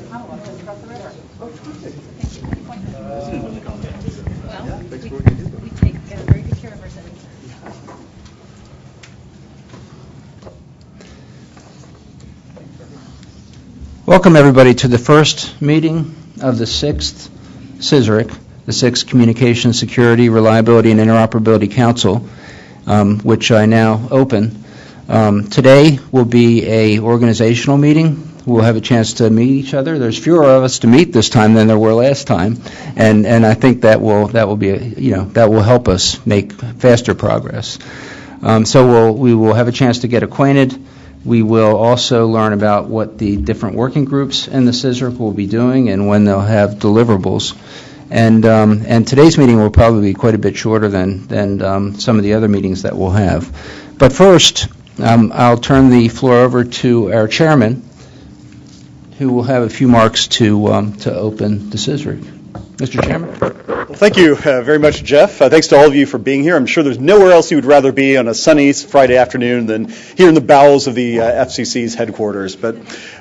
Commonwealth just across the river. Oh, terrific. Well, we take very good care of our citizens. Welcome, everybody, to the first meeting of the 6th CSRIC, the 6th Communication Security, Reliability, and Interoperability Council, which I now open. Today will be an organizational meeting. We'll have a chance to meet each other. There's fewer of us to meet this time than there were last time, and I think that will be that will help us make faster progress. So we will have a chance to get acquainted. We will also learn about what the different working groups in the CSRIC will be doing and when they'll have deliverables. And today's meeting will probably be quite a bit shorter than some of the other meetings that we'll have. But first, I'll turn the floor over to our chairman, who will have a few marks to open the CSRIC. Mr. Chairman. Well, thank you very much, Jeff. Thanks to all of you for being here. I'm sure there's nowhere else you would rather be on a sunny Friday afternoon than here in the bowels of the FCC's headquarters. But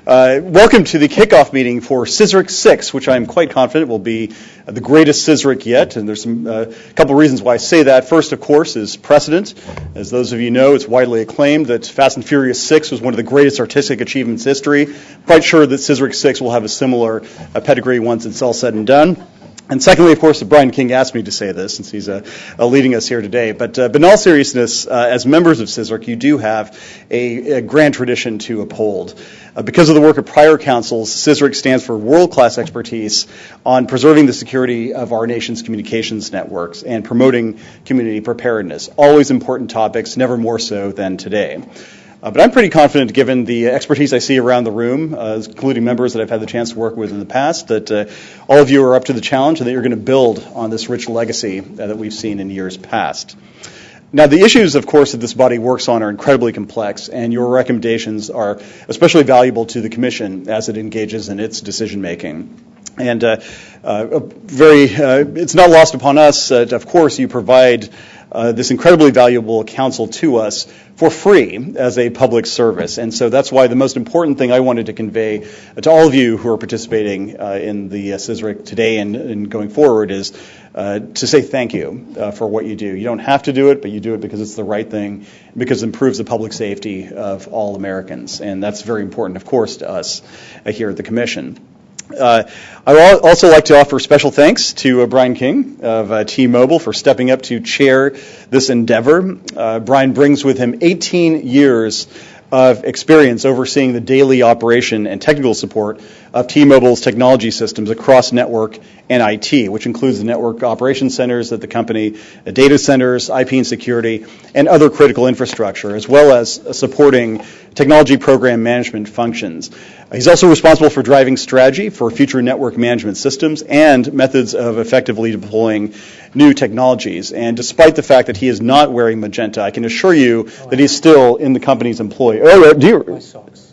welcome to the kickoff meeting for CSRIC 6, which I'm quite confident will be the greatest CSRIC yet. And there's a couple of reasons why I say that. First, of course, is precedent. As those of you know, it's widely acclaimed that Fast and Furious 6 was one of the greatest artistic achievements in history. Quite sure that CSRIC 6 will have a similar pedigree once it's all said and done. And secondly, of course, Brian King asked me to say this since he's leading us here today. But in all seriousness, as members of CSRIC, you do have a grand tradition to uphold. Because of the work of prior councils, CSRIC stands for world-class expertise on preserving the security of our nation's communications networks and promoting community preparedness. Always important topics, never more so than today. But I'm pretty confident, given the expertise I see around the room, including members that I've had the chance to work with in the past, that all of you are up to the challenge and that you're going to build on this rich legacy that we've seen in years past. Now, the issues, of course, that this body works on are incredibly complex, and your recommendations are especially valuable to the Commission as it engages in its decision-making. And it's not lost upon us, of course, you provide this incredibly valuable counsel to us for free as a public service. And so that's why the most important thing I wanted to convey to all of you who are participating in the CSRIC today and going forward is to say thank you for what you do. You don't have to do it, but you do it because it's the right thing, because it improves the public safety of all Americans. And that's very important, of course, to us here at the Commission. I would also like to offer special thanks to Brian King of T-Mobile for stepping up to chair this endeavor. Brian brings with him 18 years of experience overseeing the daily operation and technical support of T-Mobile's technology systems across network and IT, which includes the network operations centers at the company, data centers, IP and security, and other critical infrastructure, as well as supporting technology program management functions. He's also responsible for driving strategy for future network management systems and methods of effectively deploying new technologies. And despite the fact that he is not wearing magenta, I can assure you that he's still in the company's employ. Oh, do you? My socks.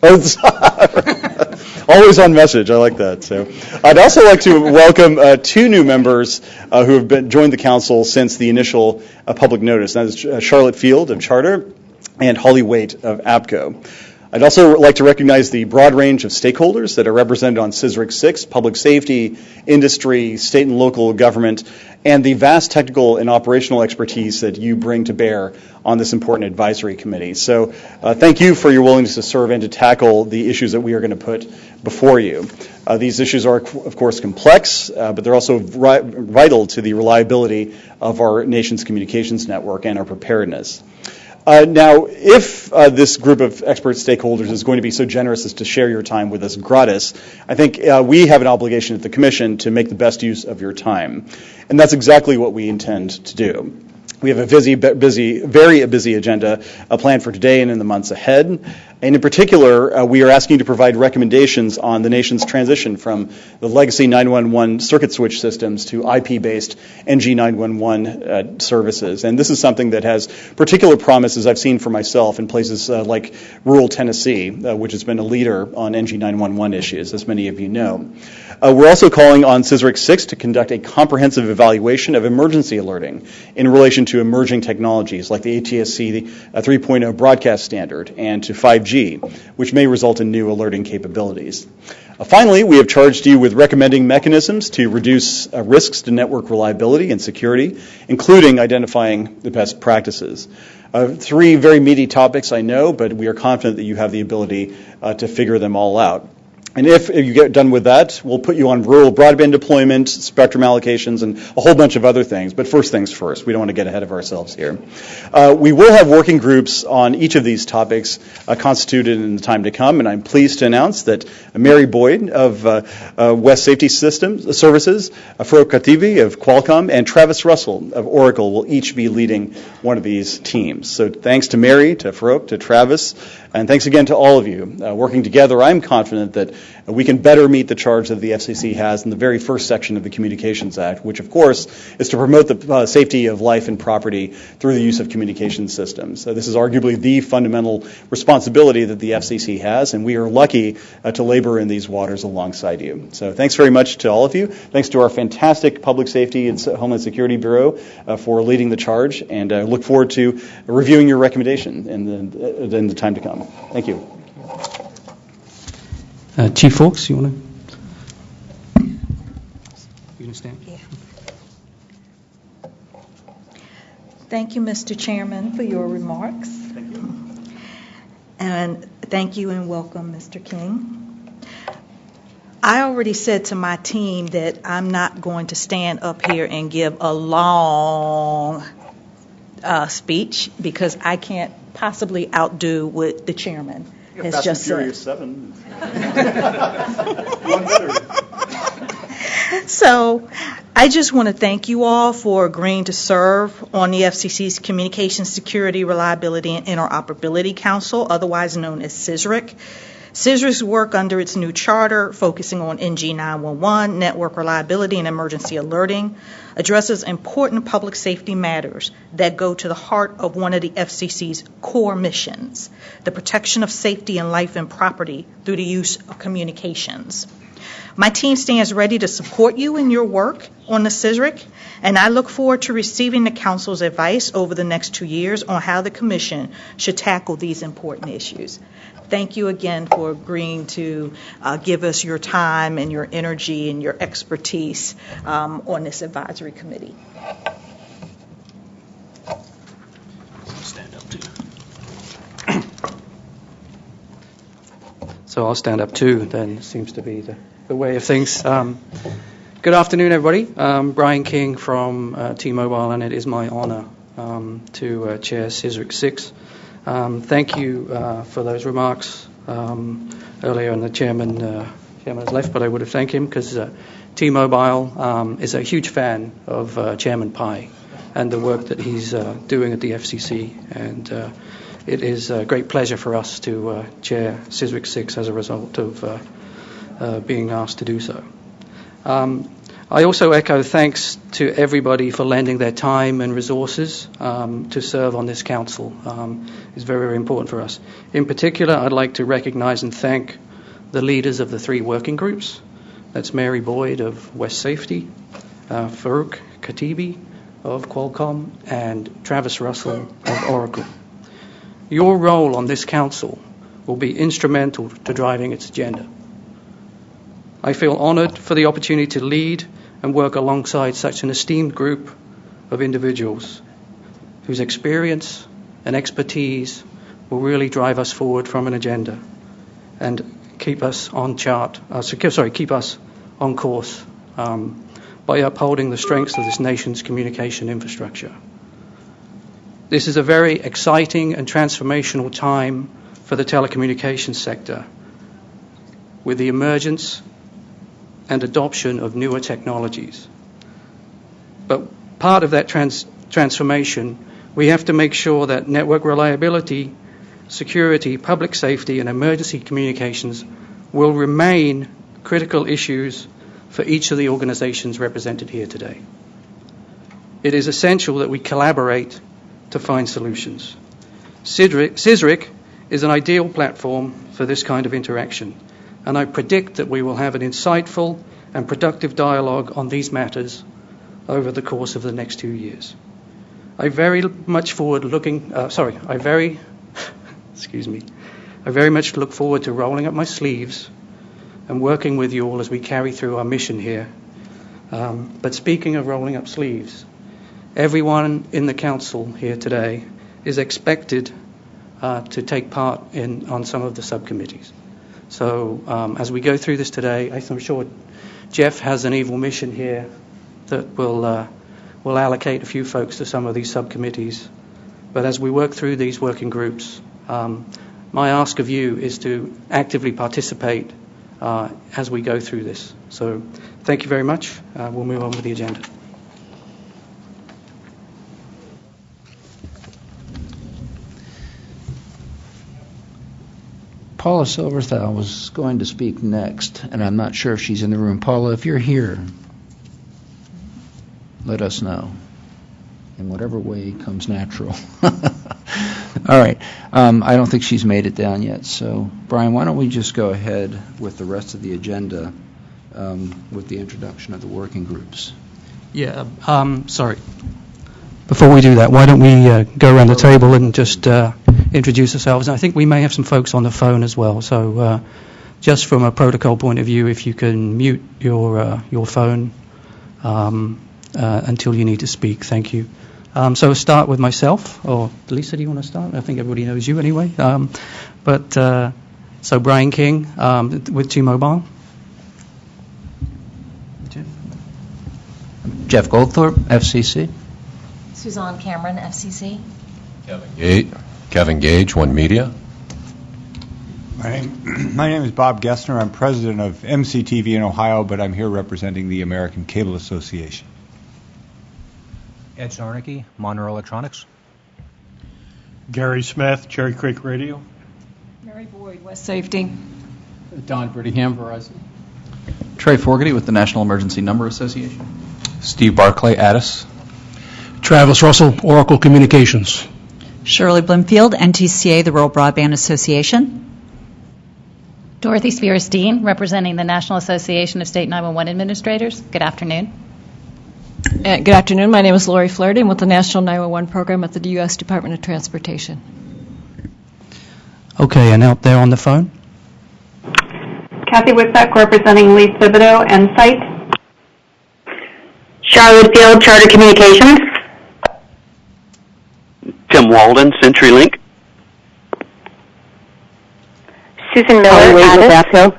Always on message. I like that. So, I'd also like to welcome two new members who have joined the council since the initial public notice. That is Charlotte Field of Charter and Holly Waite of APCO. I'd also like to recognize the broad range of stakeholders that are represented on CSRIC 6, public safety, industry, state and local government, and the vast technical and operational expertise that you bring to bear on this important advisory committee. So thank you for your willingness to serve and to tackle the issues that we are going to put before you. These issues are, of course, complex, but they're also vital to the reliability of our nation's communications network and our preparedness. Now, if this group of expert stakeholders is going to be so generous as to share your time with us gratis, I think we have an obligation at the Commission to make the best use of your time. And that's exactly what we intend to do. We have a very busy agenda planned for today and in the months ahead. And in particular, we are asking you to provide recommendations on the nation's transition from the legacy 911 circuit switch systems to IP-based NG 911 services. And this is something that has particular promise, as I've seen for myself, in places like rural Tennessee, which has been a leader on NG 911 issues, as many of you know. We're also calling on CSRIC 6 to conduct a comprehensive evaluation of emergency alerting in relation to emerging technologies like the ATSC 3.0 broadcast standard and to 5G, which may result in new alerting capabilities. Finally, we have charged you with recommending mechanisms to reduce risks to network reliability and security, including identifying the best practices. 3 very meaty topics, I know, but we are confident that you have the ability to figure them all out. And if you get done with that, we'll put you on rural broadband deployment, spectrum allocations, and a whole bunch of other things. But first things first. We don't want to get ahead of ourselves here. We will have working groups on each of these topics constituted in the time to come, and I'm pleased to announce that Mary Boyd of West Safety Systems Services, Farouk Khatibi of Qualcomm, and Travis Russell of Oracle will each be leading one of these teams. So thanks to Mary, to Farouk, to Travis, and thanks again to all of you. Working together, I'm confident that we can better meet the charge that the FCC has in the very first section of the Communications Act, which, of course, is to promote the safety of life and property through the use of communication systems. This is arguably the fundamental responsibility that the FCC has, and we are lucky to labor in these waters alongside you. So thanks very much to all of you. Thanks to our fantastic Public Safety and Homeland Security Bureau for leading the charge, and I look forward to reviewing your recommendation in the time to come. Thank you. Chief Fawkes, you want to stand? Yeah. Thank you, Mr. Chairman, for your remarks. Thank you. And thank you and welcome, Mr. King. I already said to my team that I'm not going to stand up here and give a long speech because I can't possibly outdo what the chairman has just said. 7. So I just want to thank you all for agreeing to serve on the FCC's Communications Security, Reliability, and Interoperability Council, otherwise known as CSRIC. CSRIC's work under its new charter, focusing on NG 911, network reliability, and emergency alerting, addresses important public safety matters that go to the heart of one of the FCC's core missions, the protection of safety and life and property through the use of communications. My team stands ready to support you in your work on the CSRIC, and I look forward to receiving the Council's advice over the next 2 years on how the Commission should tackle these important issues. Thank you again for agreeing to give us your time and your energy and your expertise on this advisory committee. Stand up too. So I'll stand up too, then. Seems to be the way of things. Good afternoon, everybody. Brian King from T-Mobile, and it is my honor to chair CSRIC 6. Thank you for those remarks earlier, and the chairman has left, but I would have thanked him because T-Mobile is a huge fan of Chairman Pai and the work that he's doing at the FCC, and it is a great pleasure for us to chair CSRIC 6 as a result of being asked to do so. I also echo thanks to everybody for lending their time and resources to serve on this council. It's very, very important for us. In particular, I'd like to recognize and thank the leaders of the 3 working groups. That's Mary Boyd of West Safety, Farouk Khatibi of Qualcomm, and Travis Russell of Oracle. Your role on this council will be instrumental to driving its agenda. I feel honored for the opportunity to lead and work alongside such an esteemed group of individuals whose experience and expertise will really drive us forward from an agenda and keep us on keep us on course by upholding the strengths of this nation's communication infrastructure. This is a very exciting and transformational time for the telecommunications sector, with the emergence and adoption of newer technologies. But part of that transformation, we have to make sure that network reliability, security, public safety, and emergency communications will remain critical issues for each of the organizations represented here today. It is essential that we collaborate to find solutions. CSRIC is an ideal platform for this kind of interaction, and I predict that we will have an insightful and productive dialogue on these matters over the course of the next 2 years. I very much look forward to rolling up my sleeves and working with you all as we carry through our mission here. But speaking of rolling up sleeves, everyone in the council here today is expected to take part on some of the subcommittees. So as we go through this today, I'm sure Jeff has an evil mission here that will allocate a few folks to some of these subcommittees. But as we work through these working groups, my ask of you is to actively participate as we go through this. So thank you very much. We'll move on with the agenda. Paula Silverthal was going to speak next, and I'm not sure if she's in the room. Paula, if you're here, let us know in whatever way comes natural. All right. I don't think she's made it down yet. So, Brian, why don't we just go ahead with the rest of the agenda with the introduction of the working groups? Yeah, sorry. Before we do that, why don't we go around the table and just introduce ourselves? And I think we may have some folks on the phone as well. So just from a protocol point of view, if you can mute your phone until you need to speak. Thank you. So we'll start with myself, or Lisa, do you want to start? I think everybody knows you anyway. So Brian King with T-Mobile. Jeff Goldthorpe, FCC. Suzanne Cameron, FCC. Kevin Gage, One Media. My name is Bob Gessner. I'm president of MCTV in Ohio, but I'm here representing the American Cable Association. Ed Zarnicki, Monroe Electronics. Gary Smith, Cherry Creek Radio. Mary Boyd, West Safety. Don Brittingham, Verizon. Trey Forgety with the National Emergency Number Association. Steve Barclay, Addis. Travis Russell, Oracle Communications. Shirley Blimfield, NTCA, the Rural Broadband Association. Dorothy Spears-Dean, representing the National Association of State 911 Administrators. Good afternoon. Good afternoon. My name is Lori Flaherty. I'm with the National 911 Program at the U.S. Department of Transportation. Okay, and out there on the phone? Kathy Whitbeck, representing Lee Thibodeau, Insight. Charlotte Field, Charter Communications. Tim Walden, CenturyLink. Susan Miller, Addis.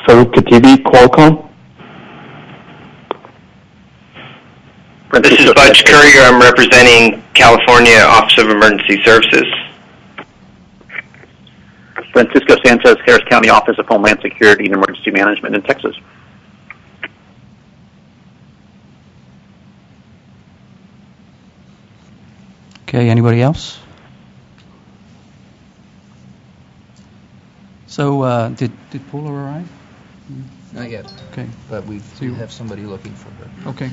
Farouk Katibi, Qualcomm. This is Budge Courier. I'm representing California Office of Emergency Services. Francisco Sanchez, Harris County Office of Homeland Security and Emergency Management in Texas. Okay, anybody else? So did Paula arrive? Not yet. Okay. But we do have somebody looking for her. Okay.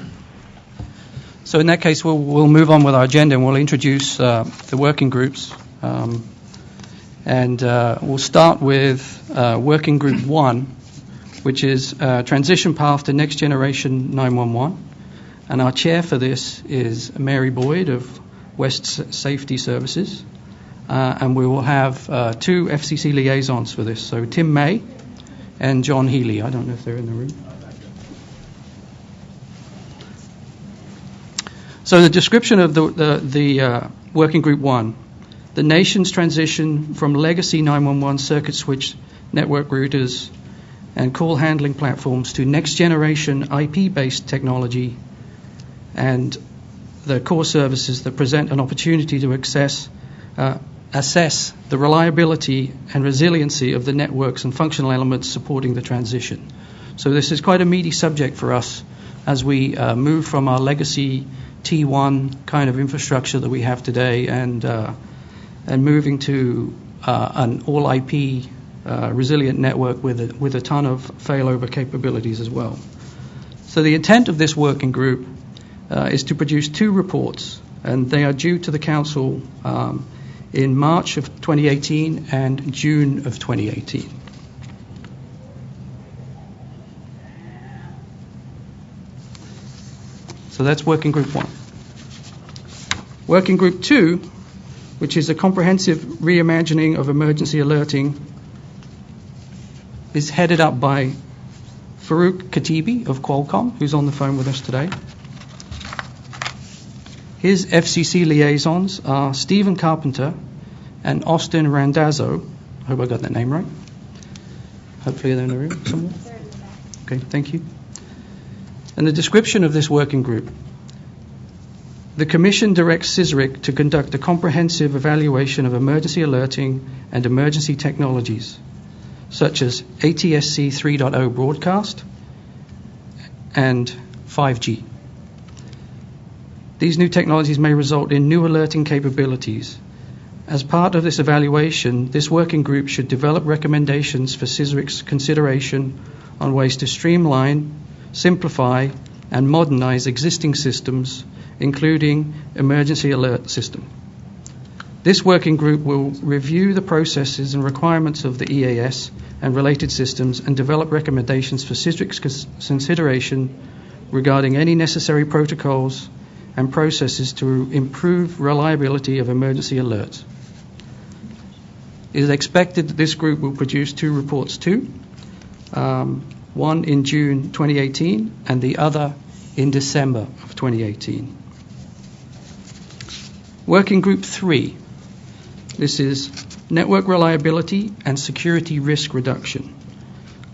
So in that case, we'll move on with our agenda and we'll introduce the working groups. And we'll start with Working Group 1, which is Transition Path to Next Generation 911. And our chair for this is Mary Boyd of West Safety Services. And we will have two FCC liaisons for this. So Tim May and John Healy. I don't know if they're in the room. So the description of the Working Group 1. The nation's transition from legacy 911 circuit switch network routers and call handling platforms to next-generation IP-based technology and the core services that present an opportunity to assess the reliability and resiliency of the networks and functional elements supporting the transition. So this is quite a meaty subject for us as we move from our legacy T1 kind of infrastructure that we have today and moving to an all-IP resilient network with a ton of failover capabilities as well. So the intent of this working group is to produce two reports, and they are due to the Council in March of 2018 and June of 2018. So that's Working Group 1. Working Group 2 which is a comprehensive reimagining of emergency alerting, is headed up by Farouk Khatibi of Qualcomm, who's on the phone with us today. His FCC liaisons are Stephen Carpenter and Austin Randazzo. I hope I got that name right. Hopefully they're in the room somewhere. Okay, thank you. And the description of this working group. The Commission directs CSRIC to conduct a comprehensive evaluation of emergency alerting and emergency technologies, such as ATSC 3.0 broadcast and 5G. These new technologies may result in new alerting capabilities. As part of this evaluation, this working group should develop recommendations for CSRIC's consideration on ways to streamline, simplify, and modernize existing systems, including emergency alert system. This working group will review the processes and requirements of the EAS and related systems and develop recommendations for CSRIC's consideration regarding any necessary protocols and processes to improve reliability of emergency alerts. It is expected that this group will produce 2 reports too, one in June 2018 and the other in December of 2018. Working Group 3. This is Network Reliability and Security Risk Reduction.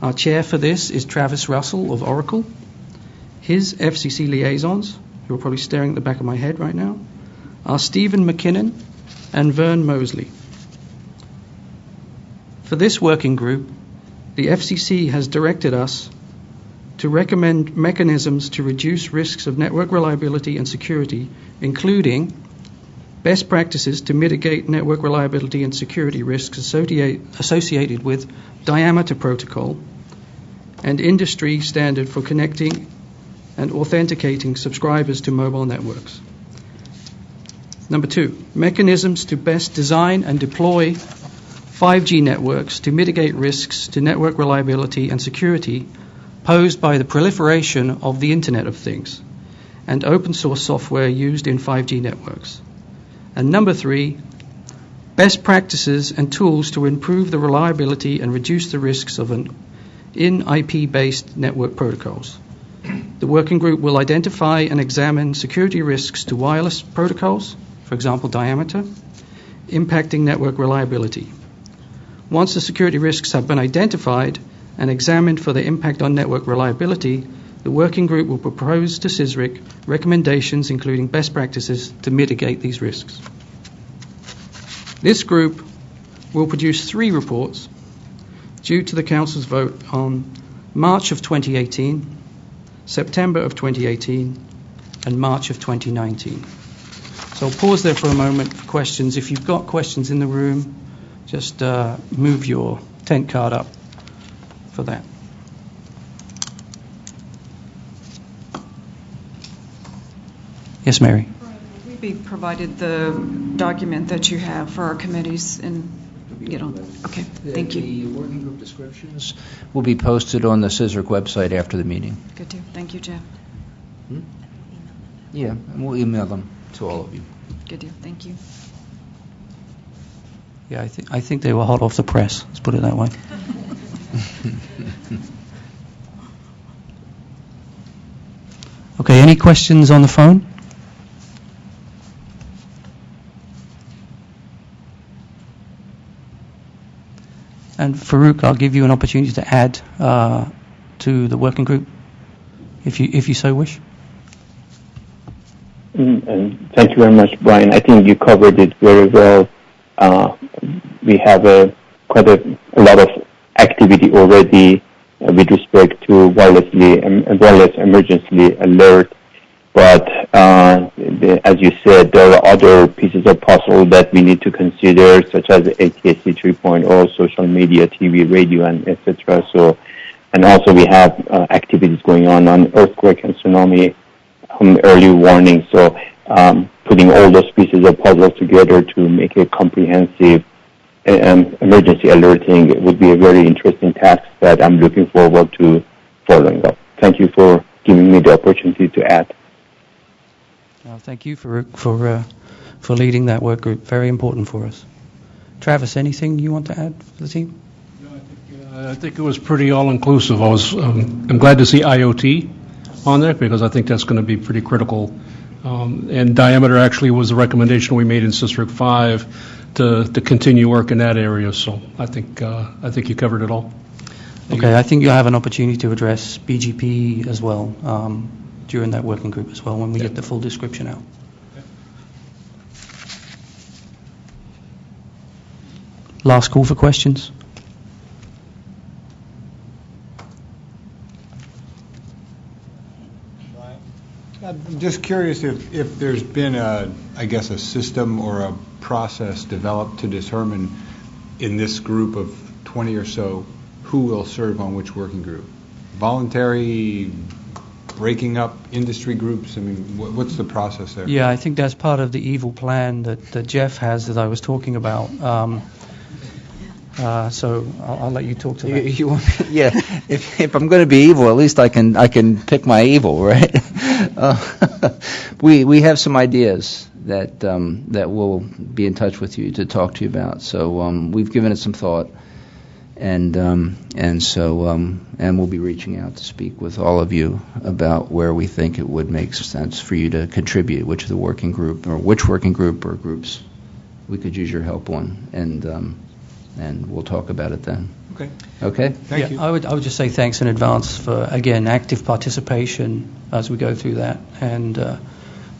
Our chair for this is Travis Russell of Oracle. His FCC liaisons, who are probably staring at the back of my head right now, are Stephen McKinnon and Vern Mosley. For this working group, the FCC has directed us to recommend mechanisms to reduce risks of network reliability and security, including best practices to mitigate network reliability and security risks associated with diameter protocol and industry standard for connecting and authenticating subscribers to mobile networks. Number 2, mechanisms to best design and deploy 5G networks to mitigate risks to network reliability and security posed by the proliferation of the Internet of Things and open source software used in 5G networks. And number 3, best practices and tools to improve the reliability and reduce the risks of in-IP-based network protocols. The working group will identify and examine security risks to wireless protocols, for example, diameter, impacting network reliability. Once the security risks have been identified and examined for their impact on network reliability, the working group will propose to CSRIC recommendations including best practices to mitigate these risks. This group will produce 3 reports due to the Council's vote on March of 2018, September of 2018, and March of 2019. So I'll pause there for a moment for questions. If you've got questions in the room, just move your tent card up for that. Yes, Mary. Will we be provided the document that you have for our committees and okay, thank you. The working group descriptions will be posted on the CSRIC website after the meeting. Good deal. Thank you, Jeff. Yeah, and we'll email them to all of you. Good deal. Thank you. Yeah, I think they were hot off the press. Let's put it that way. Okay, any questions on the phone? And Farouk, I'll give you an opportunity to add to the working group, if you so wish. And thank you very much, Brian. I think you covered it very well. We have quite a lot of activity already with respect to wireless emergency alert. But as you said, there are other pieces of puzzle that we need to consider, such as ATSC 3.0, social media, TV, radio, and etc. So, and also we have activities going on earthquake and tsunami early warning. So, putting all those pieces of puzzle together to make a comprehensive emergency alerting would be a very interesting task that I'm looking forward to following up. Thank you for giving me the opportunity to add. Thank you for for leading that work group. Very important for us. Travis, anything you want to add for the team? I think it was pretty all-inclusive. I'm glad to see IoT on there because I think that's going to be pretty critical. And diameter actually was the recommendation we made in CSRIC 5 to continue work in that area. So I think you covered it all. Okay, I think you'll have an opportunity to address BGP as well during that working group as well when we get the full description out. Last call for questions. I'm just curious if there's been a system or a process developed to determine in this group of 20 or so who will serve on which working group. Voluntary, breaking up industry groups? I mean, what's the process there? Yeah, I think that's part of the evil plan that Jeff has that I was talking about. So I'll let you talk to that. Yeah, if I'm going to be evil, at least I can pick my evil, right? We have some ideas that we'll be in touch with you to talk to you about. So we've given it some thought, and we'll be reaching out to speak with all of you about where we think it would make sense for you to contribute, which working group or groups we could use your help on, and we'll talk about it then. Okay. Okay. Thank you. I would just say thanks in advance for, again, active participation as we go through that. And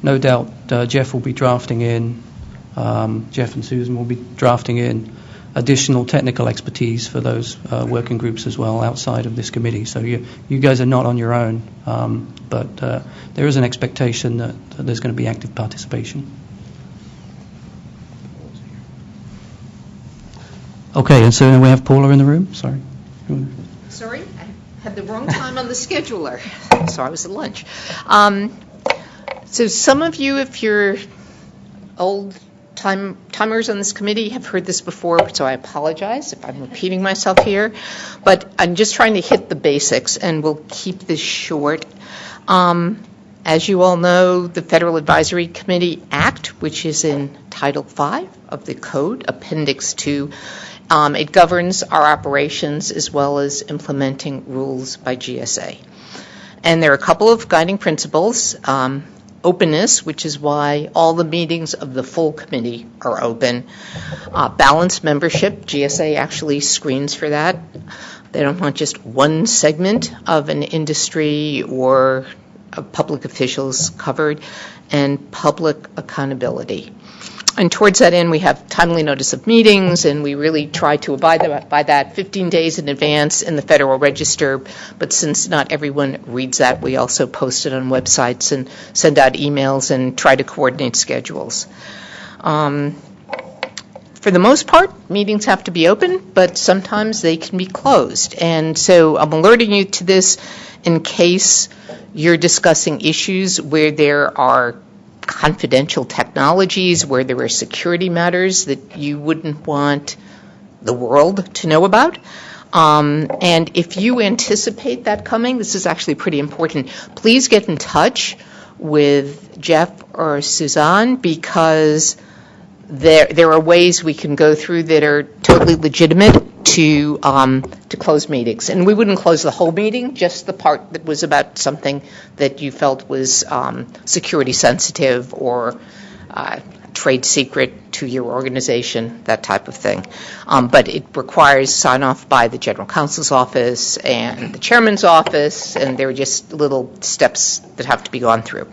no doubt Jeff will be drafting in, Jeff and Susan will be drafting in additional technical expertise for those working groups as well outside of this committee. So you guys are not on your own, but there is an expectation that there's going to be active participation. Okay, and so we have Paula in the room. Sorry. Sorry, I had the wrong time on the scheduler, so I was at lunch. So some of you, if you're old-timers on this committee, have heard this before, so I apologize if I'm repeating myself here. But I'm just trying to hit the basics, and we'll keep this short. As you all know, the Federal Advisory Committee Act, which is in Title V of the Code, Appendix 2, it governs our operations as well as implementing rules by GSA. And there are a couple of guiding principles. Openness, which is why all the meetings of the full committee are open. Balanced membership, GSA actually screens for that. They don't want just one segment of an industry or public officials covered. And public accountability. And towards that end, we have timely notice of meetings, and we really try to abide by that 15 days in advance in the Federal Register. But since not everyone reads that, we also post it on websites and send out emails and try to coordinate schedules. For the most part, meetings have to be open, but sometimes they can be closed. And so I'm alerting you to this in case you're discussing issues where there are confidential technologies, where there are security matters that you wouldn't want the world to know about. And if you anticipate that coming, this is actually pretty important, please get in touch with Jeff or Suzanne, because there are ways we can go through that are totally legitimate to close meetings. And we wouldn't close the whole meeting, just the part that was about something that you felt was security sensitive or trade secret to your organization, that type of thing. But it requires sign off by the General Counsel's office and the Chairman's office, and there are just little steps that have to be gone through.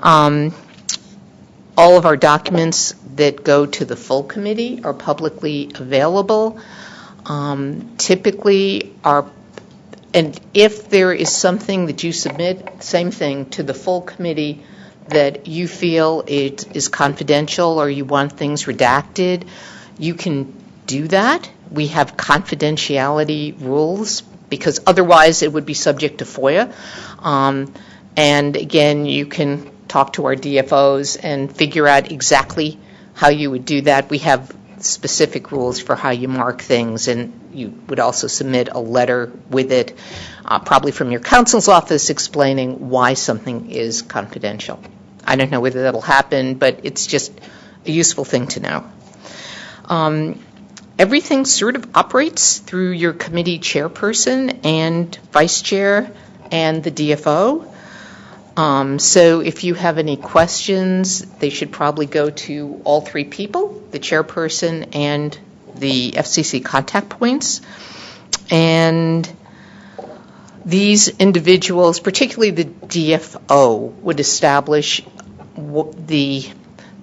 All of our documents that go to the full committee are publicly available. Typically and if there is something that you submit, same thing, to the full committee that you feel it is confidential or you want things redacted, you can do that. We have confidentiality rules because otherwise it would be subject to FOIA. And again, you can talk to our DFOs and figure out exactly how you would do that. We have specific rules for how you mark things, and you would also submit a letter with it, probably from your counsel's office, explaining why something is confidential. I don't know whether that'll happen, but it's just a useful thing to know. Everything sort of operates through your committee chairperson and vice chair and the DFO. So if you have any questions, they should probably go to all three people, the chairperson and the FCC contact points. And these individuals, particularly the DFO, would establish the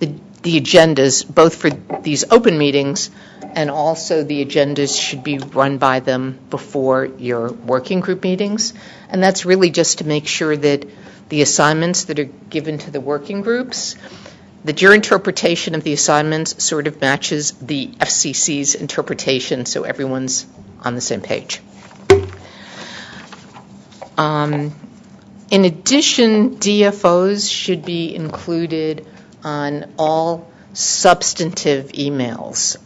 agendas, both for these open meetings and also the agendas should be run by them before your working group meetings. And that's really just to make sure that the assignments that are given to the working groups, that your interpretation of the assignments sort of matches the FCC's interpretation, so everyone's on the same page. In addition, DFOs should be included on all substantive emails.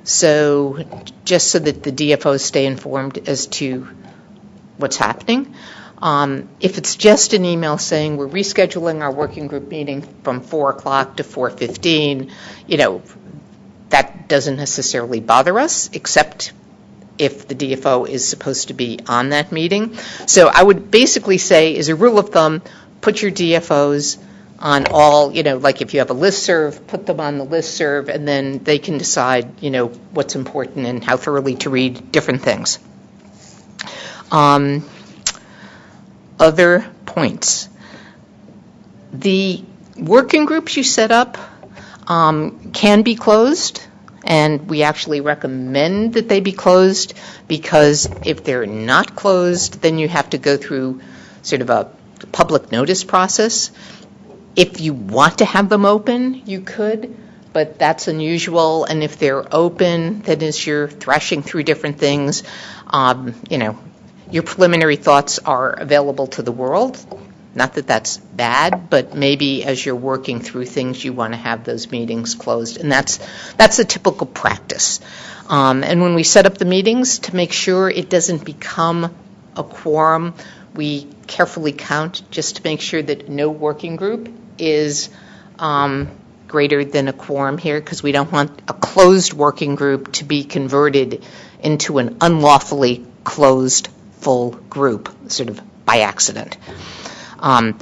So just so that the DFOs stay informed as to what's happening. If it's just an email saying we're rescheduling our working group meeting from 4 o'clock to 4:15, that doesn't necessarily bother us, except if the DFO is supposed to be on that meeting. So I would basically say, as a rule of thumb, put your DFOs on all, like if you have a listserv, put them on the listserv, and then they can decide, what's important and how thoroughly to read different things. Other points. The working groups you set up can be closed, and we actually recommend that they be closed, because if they're not closed, then you have to go through sort of a public notice process. If you want to have them open, you could, but that's unusual. And if they're open, then as you're thrashing through different things, your preliminary thoughts are available to the world. Not that that's bad, but maybe as you're working through things, you want to have those meetings closed. And that's a typical practice. And when we set up the meetings, to make sure it doesn't become a quorum, we carefully count just to make sure that no working group is greater than a quorum here, because we don't want a closed working group to be converted into an unlawfully closed full group, sort of by accident.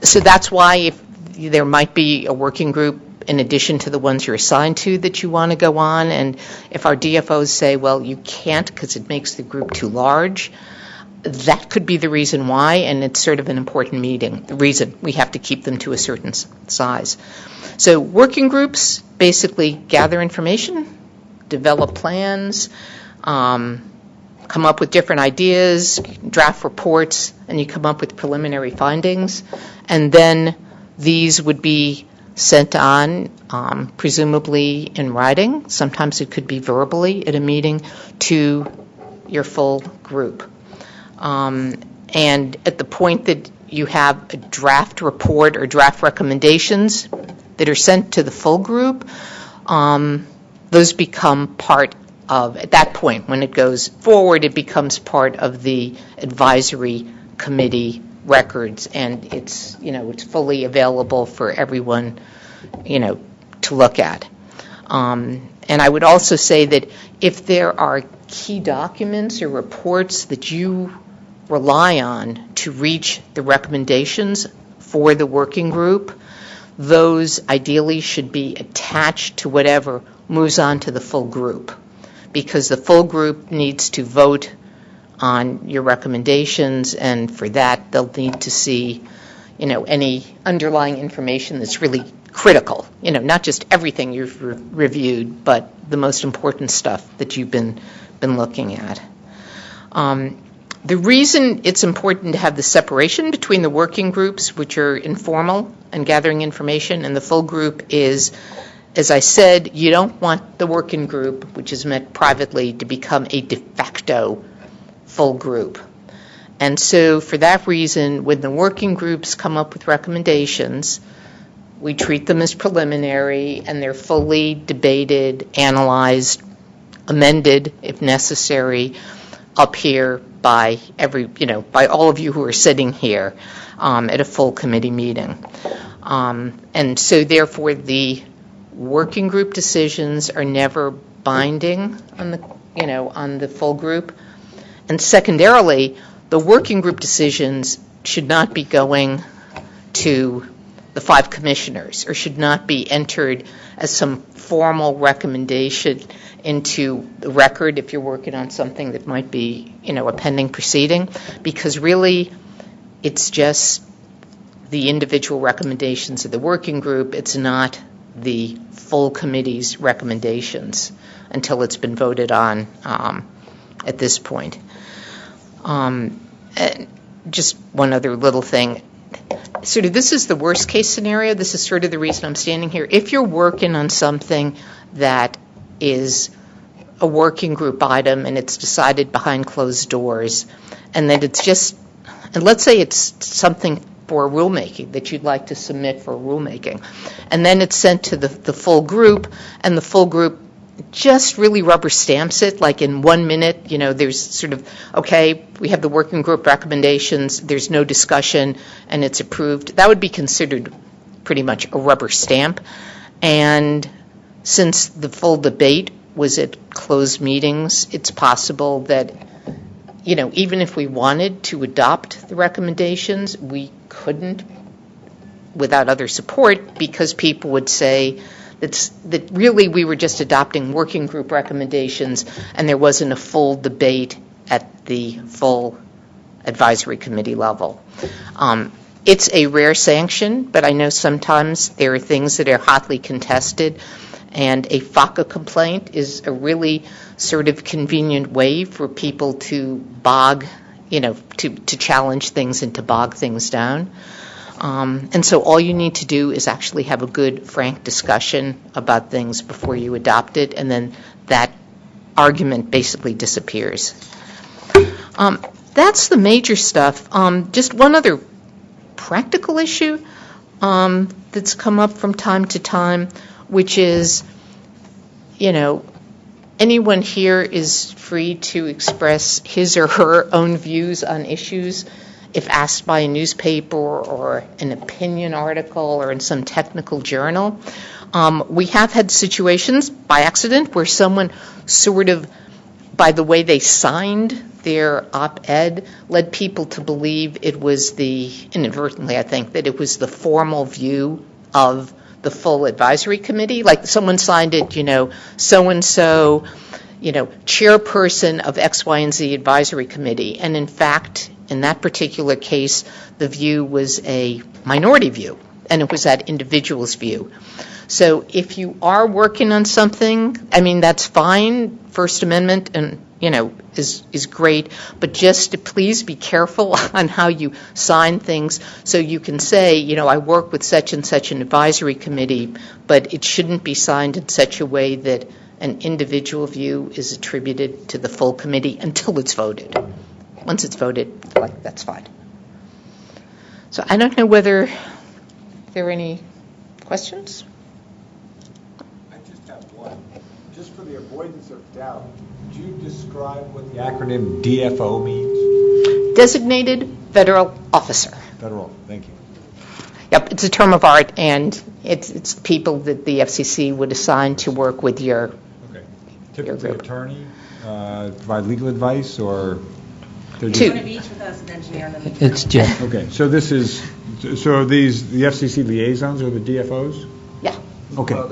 So that's why if there might be a working group in addition to the ones you're assigned to that you want to go on, and if our DFOs say, well, you can't because it makes the group too large, that could be the reason why, and it's sort of an important meeting, the reason we have to keep them to a certain size. So working groups basically gather information, develop plans, come up with different ideas, draft reports, and you come up with preliminary findings. And then these would be sent on, presumably in writing. Sometimes it could be verbally at a meeting, to your full group. And at the point that you have a draft report or draft recommendations that are sent to the full group, those become part of, at that point, when it goes forward, it becomes part of the advisory committee records, and it's fully available for everyone, to look at. And I would also say that if there are key documents or reports that you rely on to reach the recommendations for the working group, those ideally should be attached to whatever moves on to the full group, because the full group needs to vote on your recommendations, and for that they'll need to see any underlying information that's really critical, not just everything you've reviewed, but the most important stuff that you've been looking at. The reason it's important to have the separation between the working groups, which are informal and gathering information, and the full group is, as I said, you don't want the working group, which is met privately, to become a de facto full group. And so for that reason, when the working groups come up with recommendations, we treat them as preliminary, and they're fully debated, analyzed, amended, if necessary, up here by by all of you who are sitting here at a full committee meeting. And so therefore the working group decisions are never binding on the full group. And secondarily, the working group decisions should not be going to the 5 commissioners, or should not be entered as some formal recommendation into the record if you're working on something that might be, a pending proceeding, because really it's just the individual recommendations of the working group. It's not the full committee's recommendations until it's been voted on at this point. And just one other little thing. Sort of, this is the worst case scenario. This is sort of the reason I'm standing here. If you're working on something that is a working group item and it's decided behind closed doors, and then and let's say it's something for rulemaking that you'd like to submit for rulemaking, and then it's sent to the full group, and the full group just really rubber stamps it, like in 1 minute, there's sort of, okay, we have the working group recommendations, there's no discussion, and it's approved. That would be considered pretty much a rubber stamp. And since the full debate was at closed meetings, it's possible that, even if we wanted to adopt the recommendations, we couldn't without other support, because people would say that really we were just adopting working group recommendations and there wasn't a full debate at the full advisory committee level. It's a rare sanction, but I know sometimes there are things that are hotly contested, and a FACA complaint is a really sort of convenient way for people to to challenge things and to bog things down. And so all you need to do is actually have a good, frank discussion about things before you adopt it, and then that argument basically disappears. That's the major stuff. Just one other practical issue that's come up from time to time, which is, anyone here is free to express his or her own views on issues if asked by a newspaper or an opinion article or in some technical journal. We have had situations by accident where someone sort of, by the way they signed their op-ed, led people to believe it was inadvertently I think, that it was the formal view of the full advisory committee. Like someone signed it, so-and-so, chairperson of X, Y, and Z advisory committee. And in fact, in that particular case, the view was a minority view, and it was that individual's view. So if you are working on something, that's fine. First Amendment and is great, but just to please be careful on how you sign things, so you can say, I work with such and such an advisory committee, but it shouldn't be signed in such a way that an individual view is attributed to the full committee until it's voted. Once it's voted, that's fine. So I don't know whether there are any questions? I just have one. Just for the avoidance of doubt, could you describe what the acronym DFO means? Designated Federal Officer. Federal, thank you. Yep, it's a term of art, and it's people that the FCC would assign to work with your Typically attorney, provide legal advice, or... One of each with us, an engineer and an attorney. It's Jeff. Okay, so the FCC liaisons are the DFOs? Yeah. Okay. Well,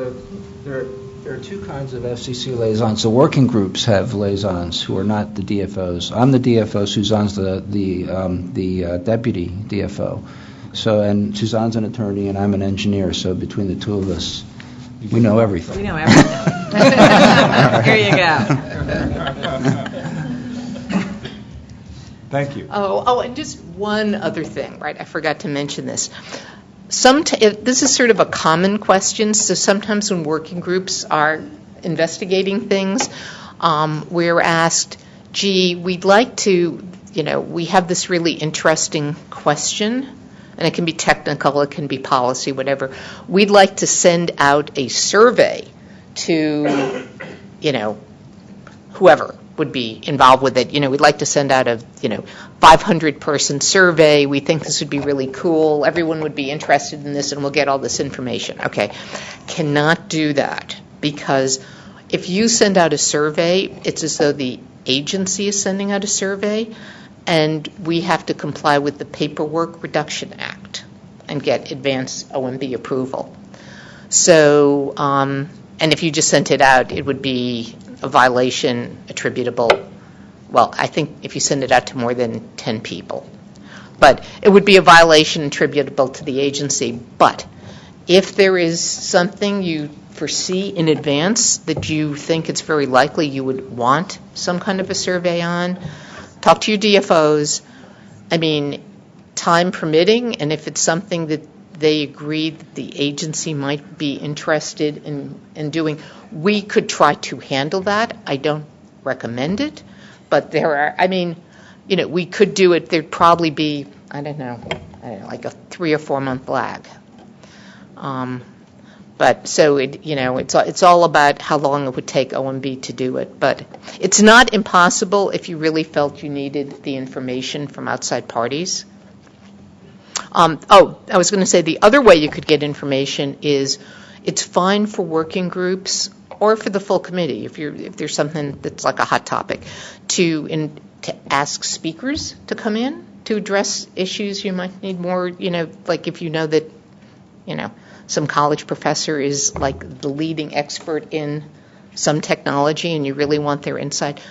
there are two kinds of FCC liaisons. The working groups have liaisons who are not the DFOs. I'm the DFO. Suzanne's the deputy DFO. So, and Suzanne's an attorney, and I'm an engineer. So between the two of us, we know everything. We know everything. Here you go. Thank you. Oh, and just one other thing, right? I forgot to mention this. This is sort of a common question. So sometimes when working groups are investigating things, we're asked, gee, we'd like to, we have this really interesting question, and it can be technical, it can be policy, whatever. We'd like to send out a survey to, whoever would be involved with it. We'd like to send out a 500-person survey. We think this would be really cool. Everyone would be interested in this, and we'll get all this information. Okay, cannot do that, because if you send out a survey, it's as though the agency is sending out a survey, and we have to comply with the Paperwork Reduction Act and get advance OMB approval. So, and if you just sent it out, it would be a violation attributable, well, I think if you send it out to more than 10 people. But it would be a violation attributable to the agency. But if there is something you foresee in advance that you think it's very likely you would want some kind of a survey on, talk to your DFOs. I mean, time permitting, and if it's something that they agree that the agency might be interested in doing, we could try to handle that. I don't recommend it, but we could do it. There'd probably be, I don't know, like a 3 or 4 month lag. But so it's all about how long it would take OMB to do it. But it's not impossible if you really felt you needed the information from outside parties. I was going to say the other way you could get information is it's fine for working groups or for the full committee if there's something that's like a hot topic to ask speakers to come in to address issues you might need more. Like if you know that some college professor is like the leading expert in some technology and you really want their insight,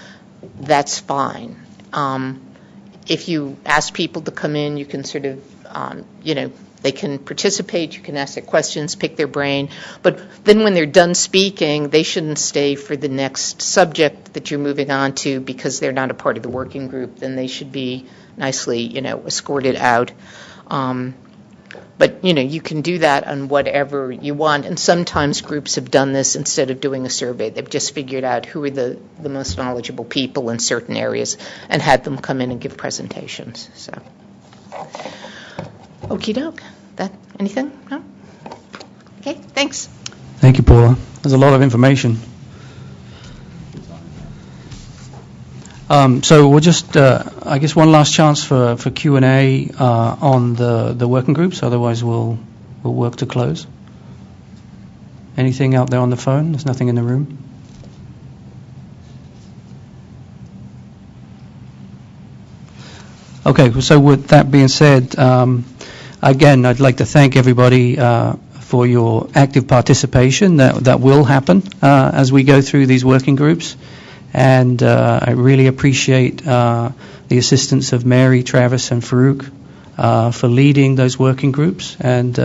that's fine. If you ask people to come in, you can sort of they can participate, you can ask their questions, pick their brain, but then when they're done speaking, they shouldn't stay for the next subject that you're moving on to because they're not a part of the working group. Then they should be nicely, escorted out. But, you can do that on whatever you want, and sometimes groups have done this instead of doing a survey. They've just figured out who are the most knowledgeable people in certain areas and had them come in and give presentations. So. Okie doke. Anything? No? Okay, thanks. Thank you, Paula. There's a lot of information. So we'll just, I guess, one last chance for Q&A on the working groups. Otherwise, we'll work to close. Anything out there on the phone? There's nothing in the room. Okay, so with that being said, again, I'd like to thank everybody for your active participation. That will happen as we go through these working groups. And I really appreciate the assistance of Mary, Travis, and Farouk for leading those working groups. And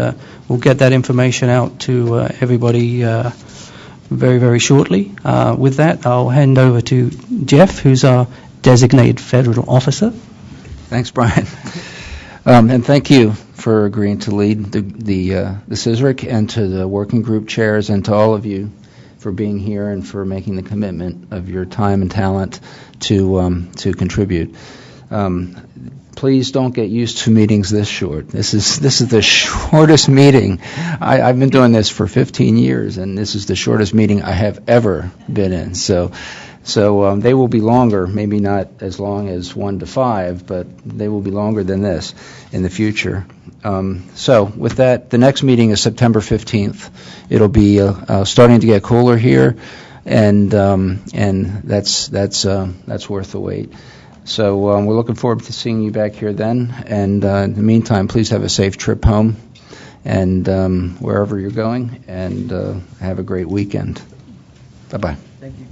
we'll get that information out to everybody very, very shortly. With that, I'll hand over to Jeff, who's our designated federal officer. Thanks, Brian. And thank you for agreeing to lead the CSRIC, and to the working group chairs, and to all of you for being here and for making the commitment of your time and talent to contribute. Please don't get used to meetings this short. This is the shortest meeting. I've been doing this for 15 years, and this is the shortest meeting I have ever been in. So they will be longer, maybe not as long as 1 to 5, but they will be longer than this in the future. So with that, the next meeting is September 15th. It'll be starting to get cooler here, and that's worth the wait. So we're looking forward to seeing you back here then. And in the meantime, please have a safe trip home, and wherever you're going, and have a great weekend. Bye-bye. Thank you.